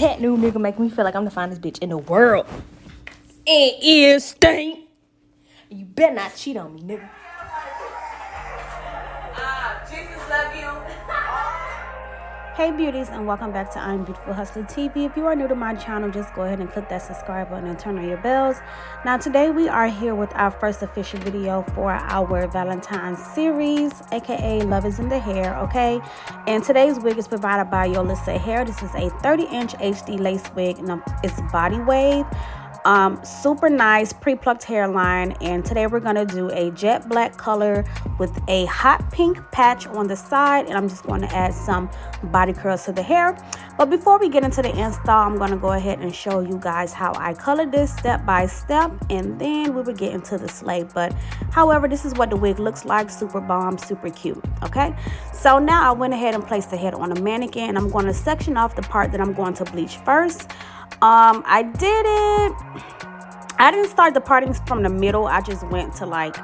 that new nigga make me feel like I'm the finest bitch in the world. And is stink. You better not cheat on me, nigga. Jesus love you. Hey beauties, and welcome back to IAmBeautifulHustlerTV. If you are new to my channel, just go ahead and click that subscribe button and turn on your bells. Now today we are here with our first official video for our Valentines series, aka Love is in the Hair, okay? And today's wig is provided by Yolissa Hair. This is a 30-inch HD lace wig, and it's body wave. Super nice pre-plucked hairline, and today we're gonna do a jet black color with a hot pink patch on the side, and I'm just going to add some body curls to the hair. But before we get into the install, I'm going to go ahead and show you guys how I colored this step by step, and then we will get into the slay. But however, this is what the wig looks like. Super bomb, super cute. Okay, so now I went ahead and placed the head on a mannequin, and I'm going to section off the part that I'm going to bleach first. I didn't start the parting from the middle. I just went to like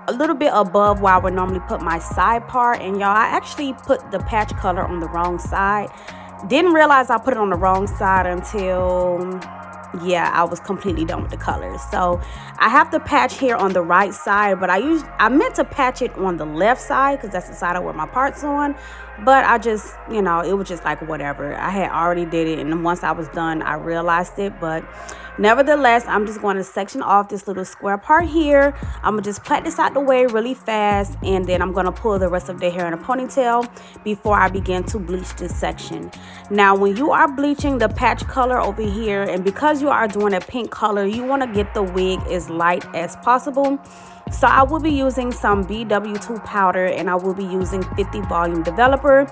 a little bit above where I would normally put my side part. And y'all, I actually put the patch color on the wrong side. Didn't realize I put it on the wrong side until, yeah, I was completely done with the colors. So I have the patch here on the right side, but I meant to patch it on the left side because that's the side I wear my parts on. But I just, you know, it was just like whatever. I had already did it, and once I was done, I realized it. But nevertheless, I'm just going to section off this little square part here. I'm going to just plait this out the way really fast, and then I'm going to pull the rest of the hair in a ponytail before I begin to bleach this section. Now, when you are bleaching the patch color over here, and because you are doing a pink color, you want to get the wig as light as possible. So I will be using some BW2 powder, and I will be using 50 volume developer,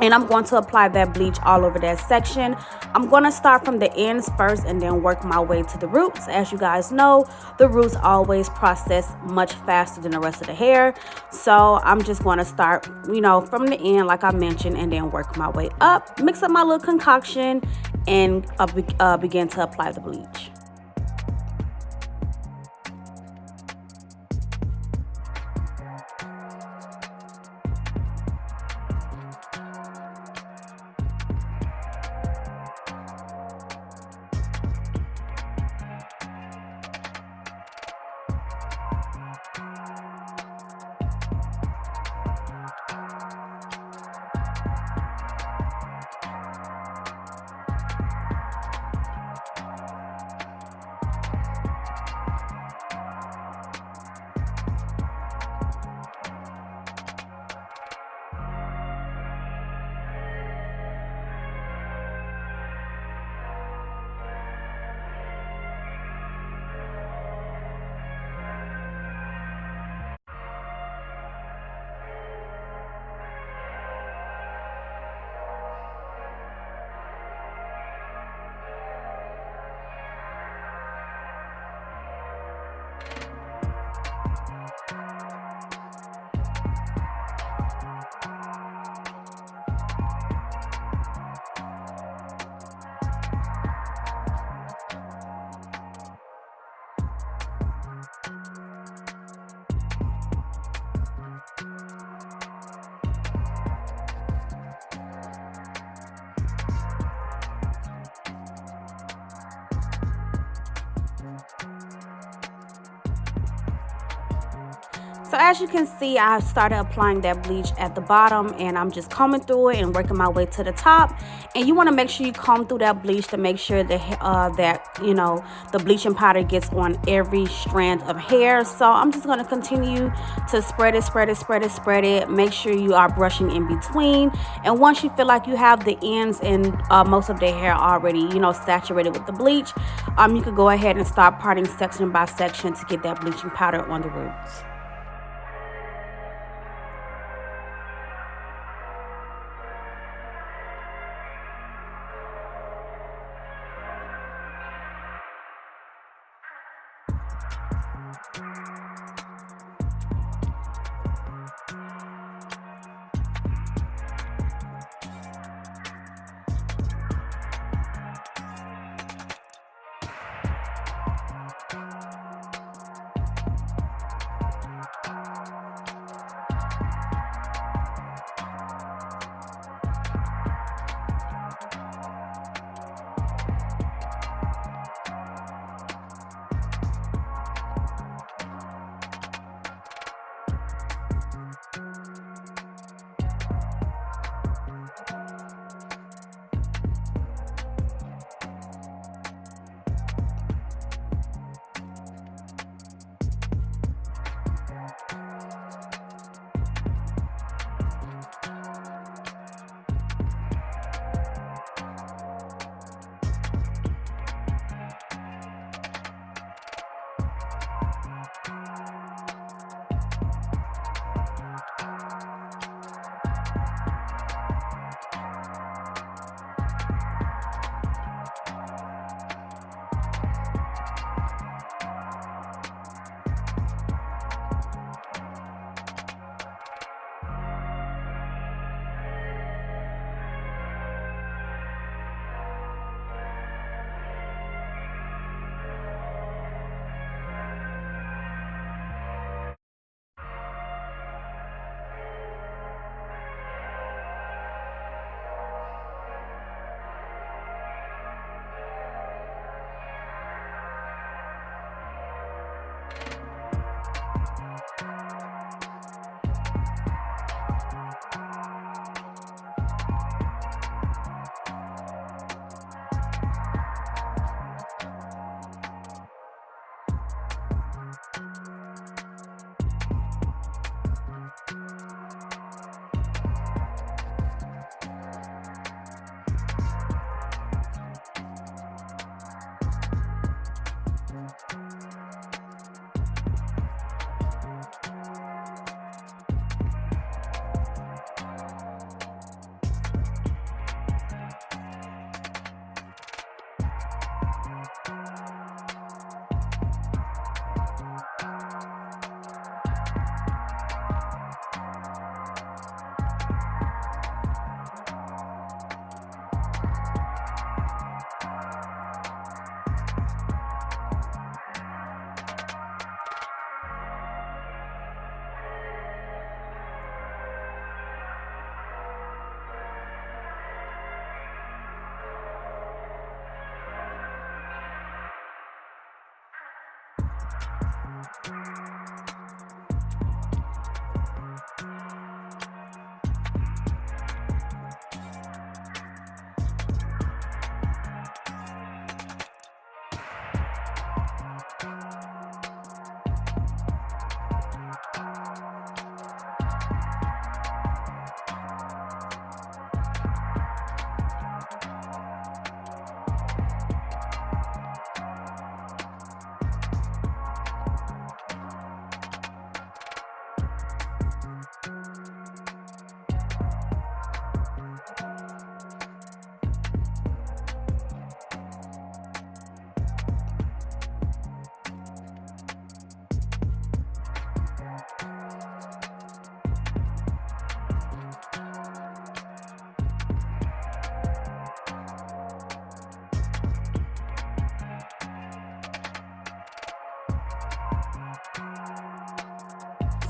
and I'm going to apply that bleach all over that section. I'm going to start from the ends first and then work my way to the roots. As you guys know, the roots always process much faster than the rest of the hair. So I'm just going to start, you know, from the end like I mentioned, and then work my way up, mix up my little concoction, and begin to apply the bleach. So as you can see, I started applying that bleach at the bottom, and I'm just combing through it and working my way to the top. And you want to make sure you comb through that bleach to make sure that you know, the bleaching powder gets on every strand of hair. So I'm just going to continue to spread it. Make sure you are brushing in between. And once you feel like you have the ends and most of the hair already, you know, saturated with the bleach, you could go ahead and start parting section by section to get that bleaching powder on the roots.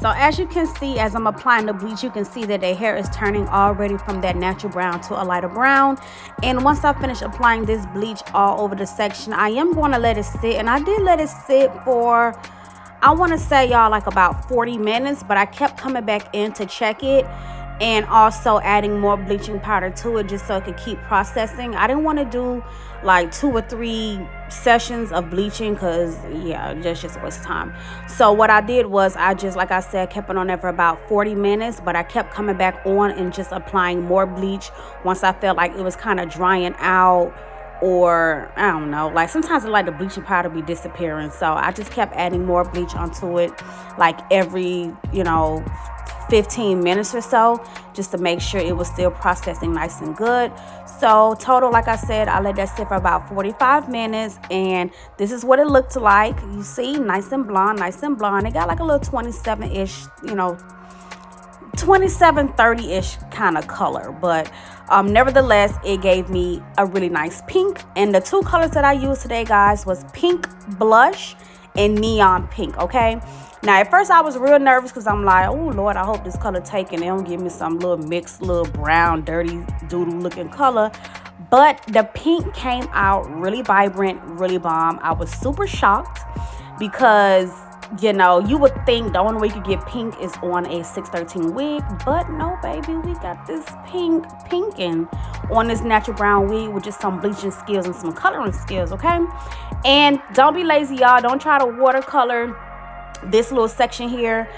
So as you can see, as I'm applying the bleach, you can see that the hair is turning already from that natural brown to a lighter brown. And once I finish applying this bleach all over the section, I am going to let it sit. And I did let it sit for, I want to say, y'all, like about 40 minutes. But I kept coming back in to check it, and also adding more bleaching powder to it just so it could keep processing. I didn't want to do like 2 or 3 sessions of bleaching because, yeah, that's just a waste of time. So what I did was I just, like I said, kept it on there for about 40 minutes, but I kept coming back on and just applying more bleach once I felt like it was kind of drying out, or I don't know, like sometimes I like the bleaching powder be disappearing. So I just kept adding more bleach onto it like every, 15 minutes or so, just to make sure it was still processing nice and good. So total, like I said, I let that sit for about 45 minutes, and this is what it looked like. You see, nice and blonde, nice and blonde. It got like a little 27-ish, 27, 30-ish kind of color, but nevertheless, it gave me a really nice pink. And the 2 colors that I used today, guys, was pink blush and neon pink. Okay, now at first I was real nervous because I'm like, oh Lord, I hope this color taken, they don't give me some little mixed little brown dirty doodle looking color. But the pink came out really vibrant, really bomb. I was super shocked because you would think the only way you could get pink is on a 613 wig, but no, baby, we got this pinking on this natural brown wig with just some bleaching skills and some coloring skills. Okay, and don't be lazy, y'all. Don't try to watercolor this little section here.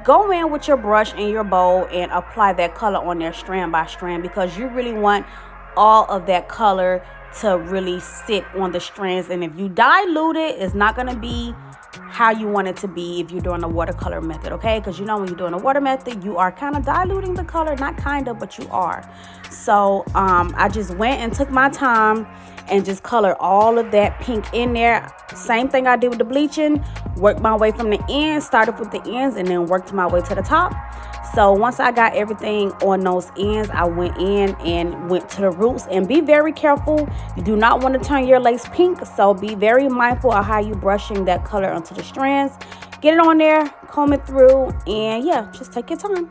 Go in with your brush and your bowl and apply that color on there strand by strand, because you really want all of that color to really sit on the strands. And if you dilute it, it's not going to be how you want it to be if you're doing a watercolor method. Okay, because when you're doing a water method, you are kind of diluting the color. Not kind of, but you are. So I just went and took my time and just color all of that pink in there. Same thing I did with the bleaching. Worked my way from the end, started with the ends, and then worked my way to the top. So once I got everything on those ends, I went in and went to the roots. And be very careful. You do not want to turn your lace pink, so be very mindful of how you brushing that color onto the strands. Get it on there, comb it through, and yeah, just take your time.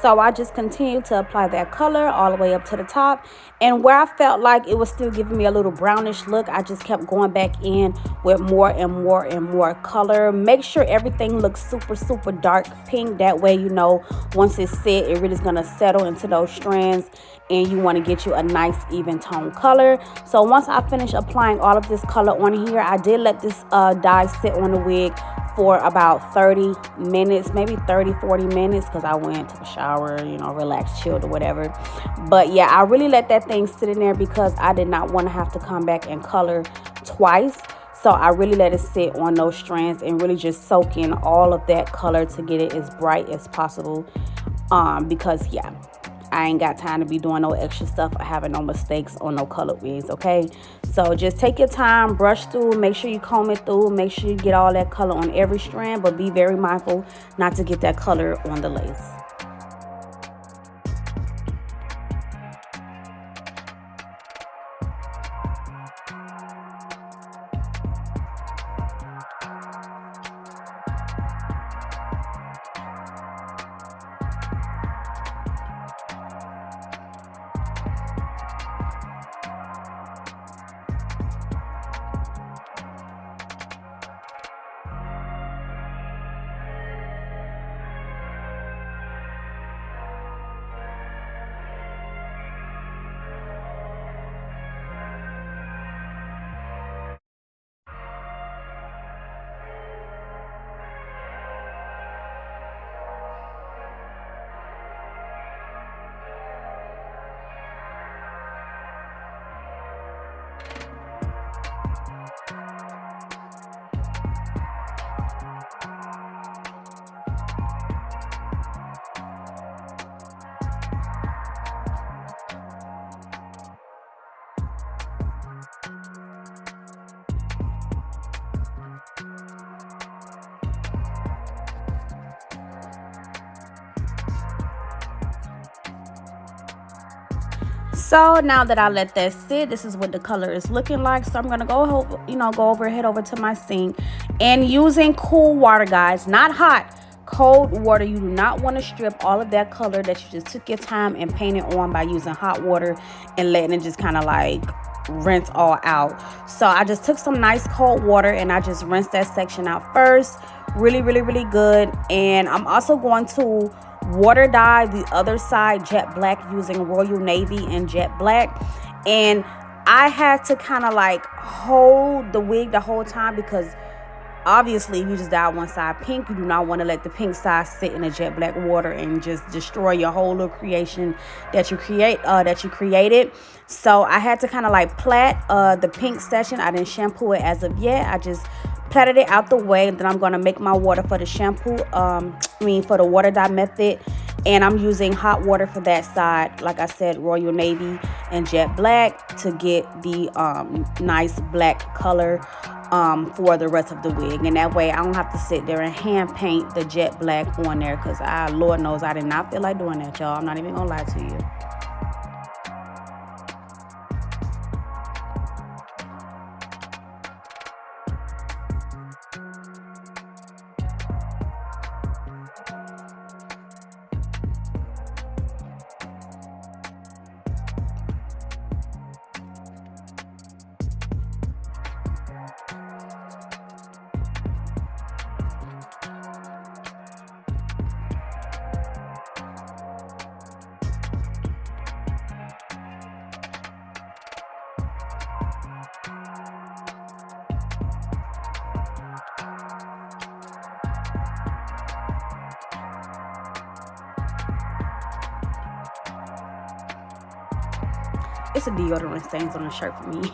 So I just continued to apply that color all the way up to the top. And where I felt like it was still giving me a little brownish look, I just kept going back in with more and more and more color. Make sure everything looks super, super dark pink. That way, you know, once it's set, it really is going to settle into those strands. And you want to get you a nice even tone color. So once I finished applying all of this color on here, I did let this dye sit on the wig for about 30 minutes, maybe 30-40 minutes, because I went, took a shower, you know, relaxed, chilled or whatever. But yeah, I really let that thing sit in there because I did not want to have to come back and color twice. So I really let it sit on those strands and really just soak in all of that color to get it as bright as possible. Because yeah, I ain't got time to be doing no extra stuff or having no mistakes on no colored wigs, okay? So just take your time, brush through, make sure you comb it through, make sure you get all that color on every strand, but be very mindful not to get that color on the lace. So now that I let that sit, this is what the color is looking like. So I'm gonna go head over to my sink, and using cool water, guys, not hot, cold water. You do not want to strip all of that color that you just took your time and painted on by using hot water and letting it just kind of like rinse all out. So I just took some nice cold water and I just rinsed that section out first, really good. And I'm also going to water dye the other side jet black using royal navy and jet black. And I had to kind of like hold the wig the whole time, because obviously if you just dye one side pink, you do not want to let the pink side sit in the jet black water and just destroy your whole little creation that you created. So I had to kind of like plait the pink section. I didn't shampoo it as of yet. I just plaited it out the way. And then I'm going to make my water for the shampoo, for the water dye method. And I'm using hot water for that side, like I said, royal navy and jet black, to get the nice black color for the rest of the wig. And that way I don't have to sit there and hand paint the jet black on there, because Lord knows I did not feel like doing that, y'all. I'm not even gonna lie to you. It's a deodorant stains on the shirt for me.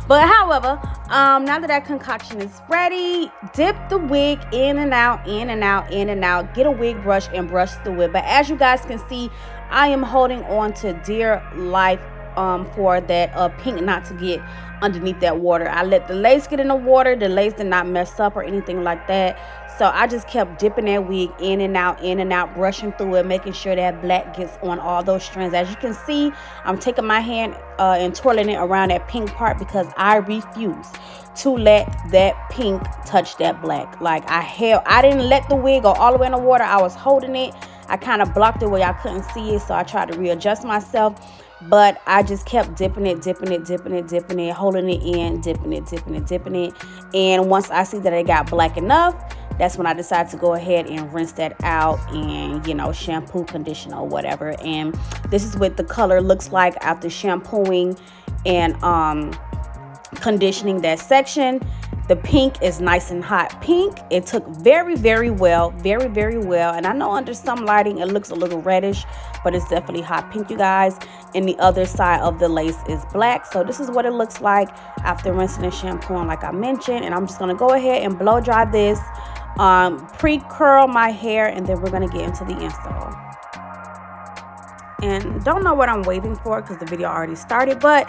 But however, now that concoction is ready, dip the wig in and out. Get a wig brush and brush the wig. But as you guys can see, I am holding on to dear life for that pink not to get underneath that water. I let the lace get in the water. The lace did not mess up or anything like that. So I just kept dipping that wig in and out, brushing through it, making sure that black gets on all those strands. As you can see, I'm taking my hand and twirling it around that pink part, because I refuse to let that pink touch that black. Like I didn't let the wig go all the way in the water. I was holding it. I kind of blocked it where y'all couldn't see it, so I tried to readjust myself. But I just kept dipping it, holding it in, dipping it. And once I see that it got black enough, that's when I decided to go ahead and rinse that out and, shampoo, conditioner, or whatever. And this is what the color looks like after shampooing and conditioning that section. The pink is nice and hot pink. It took very well. And I know under some lighting it looks a little reddish, but it's definitely hot pink, you guys. And the other side of the lace is black. So this is what it looks like after rinsing and shampooing, like I mentioned. And I'm just going to go ahead and blow dry this, pre-curl my hair, and then we're going to get into the install. And don't know what I'm waiting for, because the video already started, but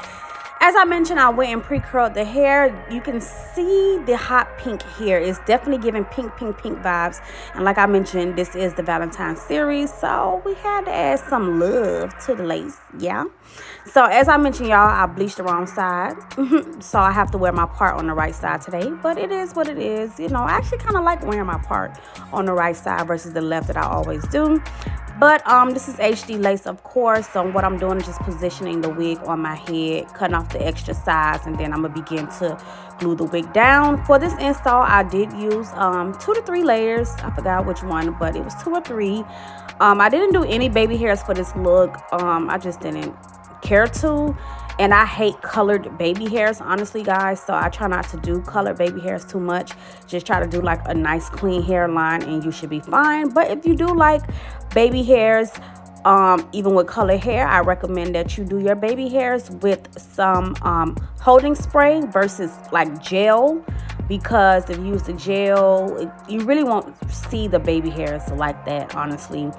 as I mentioned, I went and pre-curled the hair. You can see the hot pink hair is definitely giving pink vibes. And like I mentioned, this is the Valentine's series, so we had to add some love to the lace, yeah. So as I mentioned, y'all, I bleached the wrong side. So I have to wear my part on the right side today. But it is what it is. I actually kind of like wearing my part on the right side versus the left that I always do. But this is HD lace, of course. So what I'm doing is just positioning the wig on my head, cutting off the extra sides, and then I'm going to begin to glue the wig down. For this install, I did use 2 to 3 layers. I forgot which one, but it was 2 or 3. I didn't do any baby hairs for this look. I just didn't care to. And I hate colored baby hairs, honestly, guys. So I try not to do colored baby hairs too much. Just try to do like a nice clean hairline and you should be fine. But if you do like baby hairs, even with colored hair, I recommend that you do your baby hairs with some holding spray versus like gel. Because if you use the gel, you really won't see the baby hairs like that, honestly.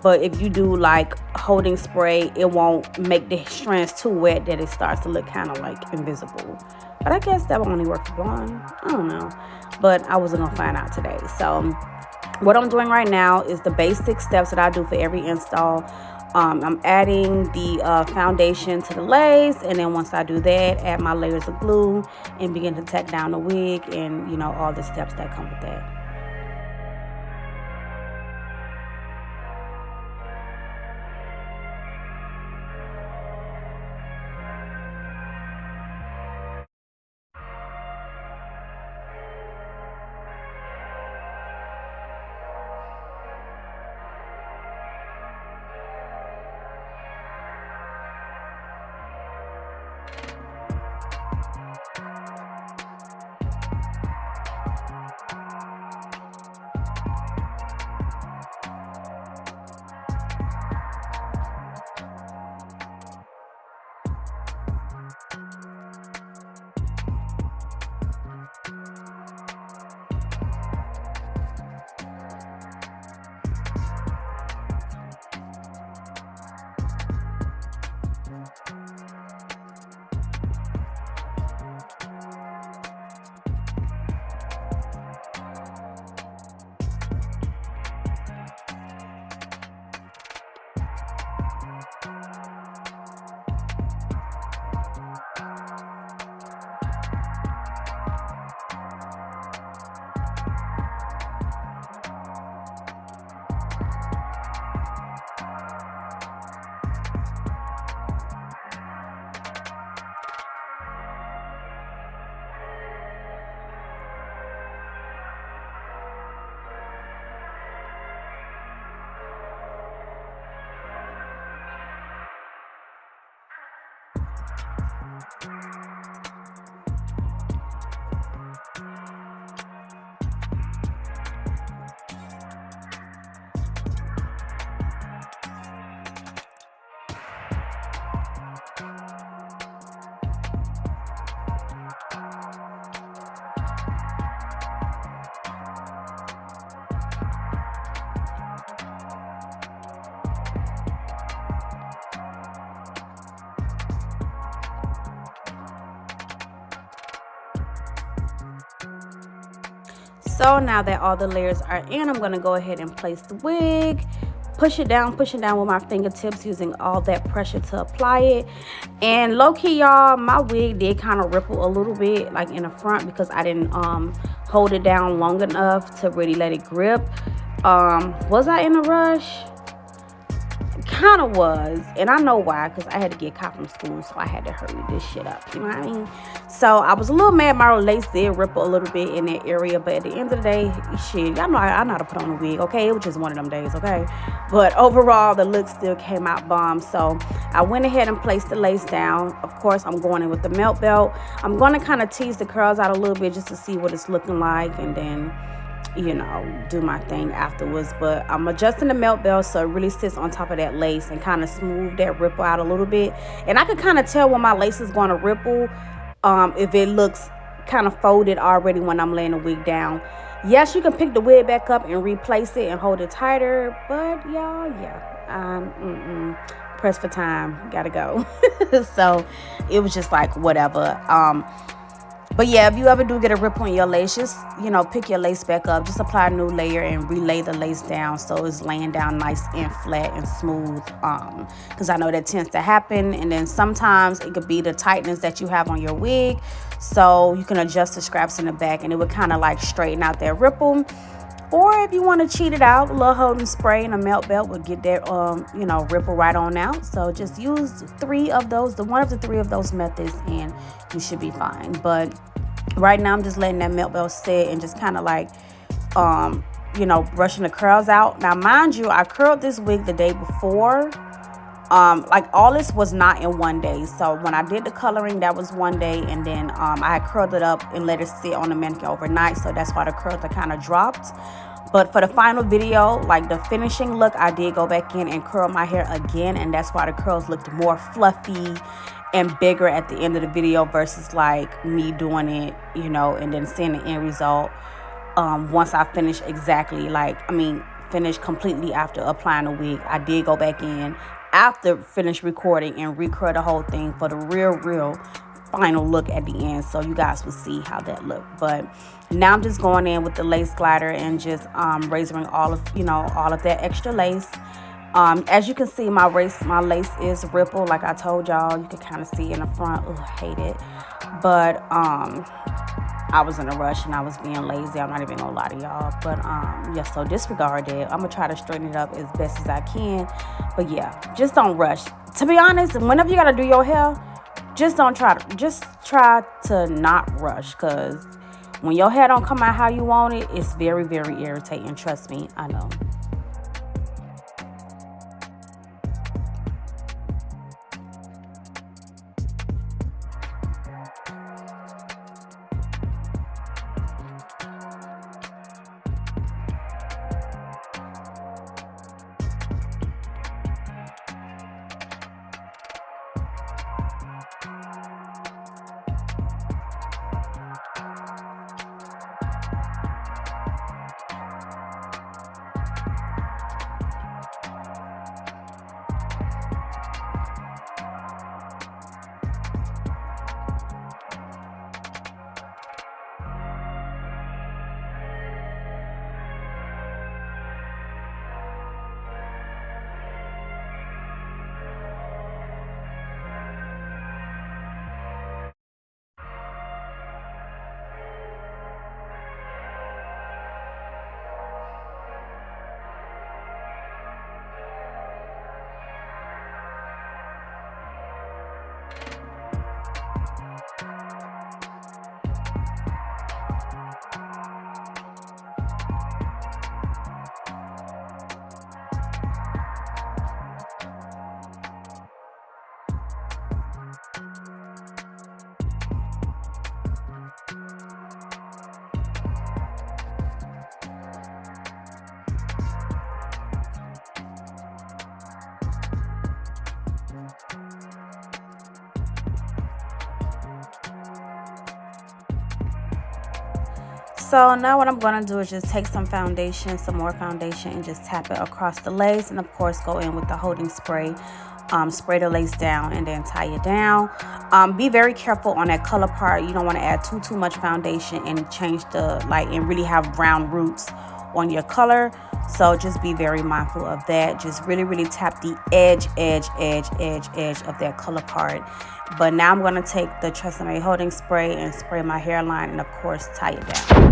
But if you do like holding spray, it won't make the strands too wet that it starts to look kind of like invisible. But I guess that will only work for blonde. I don't know. But I wasn't going to find out today. So What I'm doing right now is the basic steps that I do for every install. I'm adding the foundation to the lace, and then once I do that, add my layers of glue and begin to tack down the wig, and you know, all the steps that come with that. So now that all the layers are in, I'm going to go ahead and place the wig, push it down with my fingertips, using all that pressure to apply it. And low-key, y'all, my wig did kind of ripple a little bit, like in the front, because I didn't hold it down long enough to really let it grip. Was I in a rush? Kind of was, and I know why, because I had to get caught from school, so I had to hurry this shit up, you know what I mean? So I was a little mad my lace did ripple a little bit in that area, but at the end of the day, shit, y'all know I know how to put on a wig, okay? It was just one of them days, okay? But overall, the look still came out bomb. So I went ahead and placed the lace down. Of course, I'm going in with the melt belt. I'm going to kind of tease the curls out a little bit just to see what it's looking like, and then, you know, do my thing afterwards. But I'm adjusting the melt belt so it really sits on top of that lace and kind of smooth that ripple out a little bit. And I could kind of tell when my lace is going to ripple if it looks kind of folded already when I'm laying the wig down. Yes, you can pick the wig back up and replace it and hold it tighter, but y'all, pressed for time, gotta go. So it was just like whatever. But yeah, if you ever do get a ripple in your lace, just, you know, pick your lace back up. Just apply a new layer and relay the lace down so it's laying down nice and flat and smooth. Because I know that tends to happen. And then sometimes it could be the tightness that you have on your wig. So you can adjust the scraps in the back and it would kind of like straighten out that ripple. Or if you want to cheat it out, a little holding spray and a melt belt will get that, you know, ripple right on out. So just use one of the three of those methods and you should be fine. But right now I'm just letting that melt belt sit and just kind of like, you know, brushing the curls out. Now, mind you, I curled this wig the day before. Like all this was not in one day. So when I did the coloring, that was one day, and then I had curled it up and let it sit on the mannequin overnight, so that's why the curls are kind of dropped. But for the final video, like the finishing look, I did go back in and curl my hair again, and that's why the curls looked more fluffy and bigger at the end of the video versus like me doing it, you know, and then seeing the end result once I finish finish completely after applying the wig. I did go back in after finished recording and recurl the whole thing for the real final look at the end, so you guys will see how that looked. But now I'm just going in with the lace glider and just razoring all of that extra lace. As you can see, my lace is rippled, like I told y'all. You can kind of see in the front. Ugh, I hate it. But I was in a rush and I was being lazy. I'm not even gonna lie to y'all. But yeah, so disregard it. I'm gonna try to straighten it up as best as I can. But yeah, just don't rush. To be honest, whenever you gotta do your hair, just try to not rush, because when your hair don't come out how you want it, it's very, very irritating. Trust me, I know. So now what I'm going to do is just take some more foundation, and just tap it across the lace. And of course, go in with the holding spray. Spray the lace down and then tie it down. Be very careful on that color part. You don't want to add too much foundation and change and really have brown roots on your color. So just be very mindful of that. Just really tap the edge of that color part. But now I'm going to take the Tresemme holding spray and spray my hairline, and of course tie it down.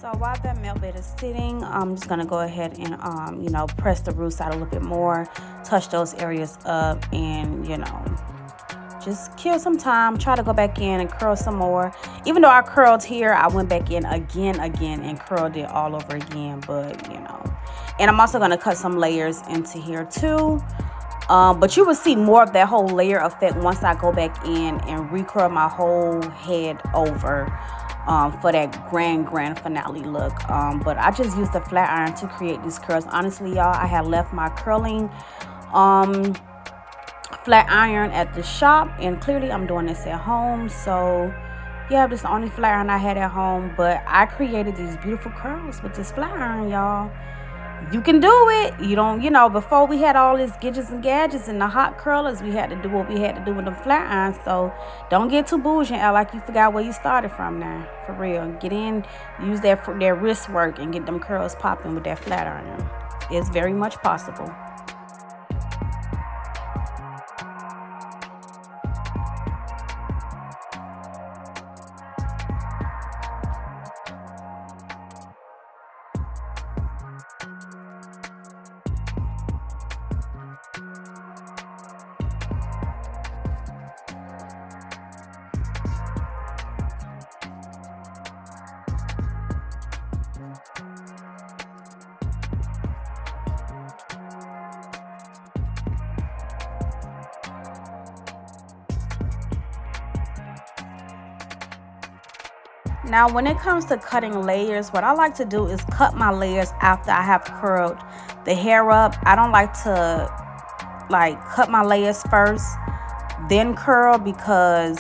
So while that melt bed is sitting, I'm just gonna go ahead and press the roots out a little bit more, touch those areas up, and just kill some time. Try to go back in and curl some more. Even though I curled here, I went back in again and curled it all over again. But and I'm also gonna cut some layers into here too. But you will see more of that whole layer effect once I go back in and recurl my whole head over for that grand finale look. But I just used the flat iron to create these curls. Honestly, y'all, I had left my curling flat iron at the shop, and clearly I'm doing this at home. So yeah, this is the only flat iron I had at home, but I created these beautiful curls with this flat iron, y'all. You can do it. You don't, before we had all these gadgets and gadgets and the hot curlers, we had to do what we had to do with the flat iron. So don't get too bougie and act like you forgot where you started from now. For real. Get in, use their wrist work and get them curls popping with that flat iron. It's very much possible. Now, when it comes to cutting layers, what I like to do is cut my layers after I have curled the hair up. I don't like to cut my layers first, then curl, because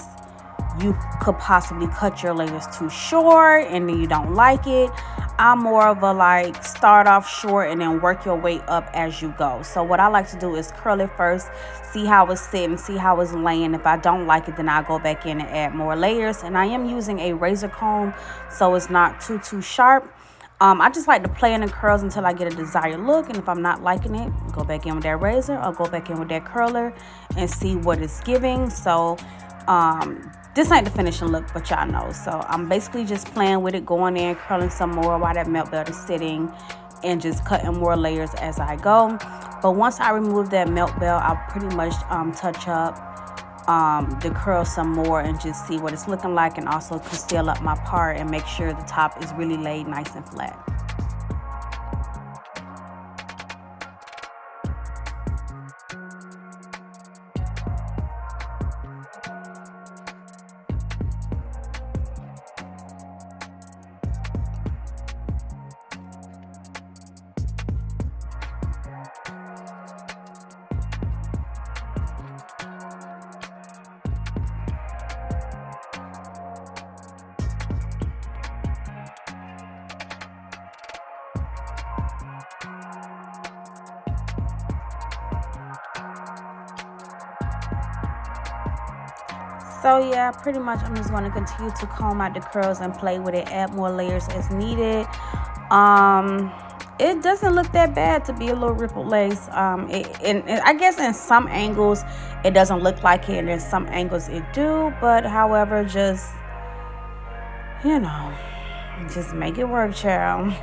you could possibly cut your layers too short and then you don't like it. I'm more of a start off short and then work your way up as you go. So what I like to do is curl it first, see how it's sitting, see how it's laying. If I don't like it, then I'll go back in and add more layers. And I am using a razor comb, so it's not too sharp. I just like to play in the curls until I get a desired look, and if I'm not liking it, go back in with that razor or go back in with that curler and see what it's giving. So this ain't the finishing look, but y'all know. So I'm basically just playing with it, going in, curling some more while that melt belt is sitting, and just cutting more layers as I go. But once I remove that melt belt, I'll pretty much touch up the curl some more and just see what it's looking like, and also conceal up my part and make sure the top is really laid nice and flat. So yeah, pretty much I'm just going to continue to comb out the curls and play with it, add more layers as needed. It doesn't look that bad to be a little rippled lace. And I guess in some angles it doesn't look like it, and in some angles it do. But however, just, you know, just make it work, child.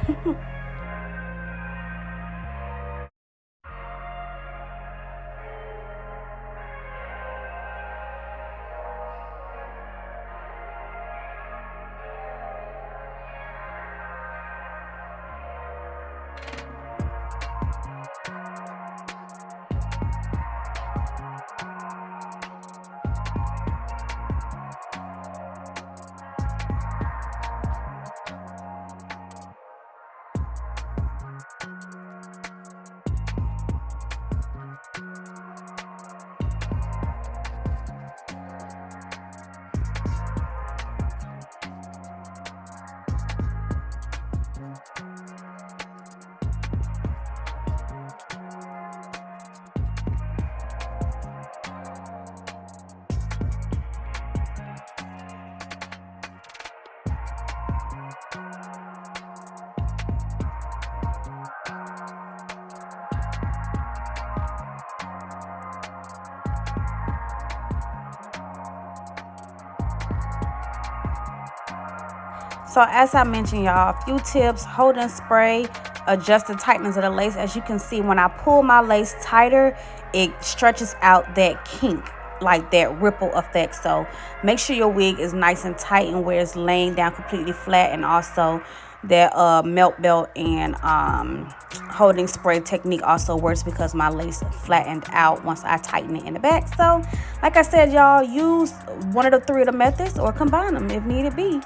So as I mentioned, y'all, a few tips: hold and spray, adjust the tightness of the lace. As you can see, when I pull my lace tighter, it stretches out that kink, like that ripple effect. So make sure your wig is nice and tight and where it's laying down completely flat. And also that melt belt and holding spray technique also works because my lace flattened out once I tighten it in the back. So like I said, y'all, use one of the three of the methods or combine them if needed be.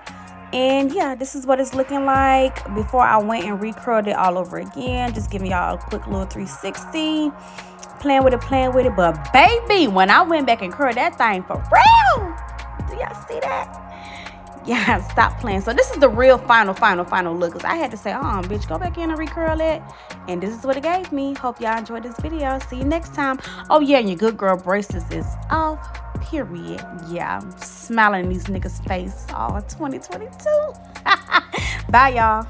And yeah, this is what it's looking like before I went and recurled it all over again. Just giving y'all a quick little 360. Playing with it. But baby, when I went back and curled that thing for real, do y'all see that? Yeah, stop playing. So this is the real final look. Because I had to say, oh, bitch, go back in and recurl it. And this is what it gave me. Hope y'all enjoyed this video. See you next time. Oh, yeah, and your good girl braces is off. Period. Yeah, I'm smiling in these niggas' face all 2022. Bye, y'all.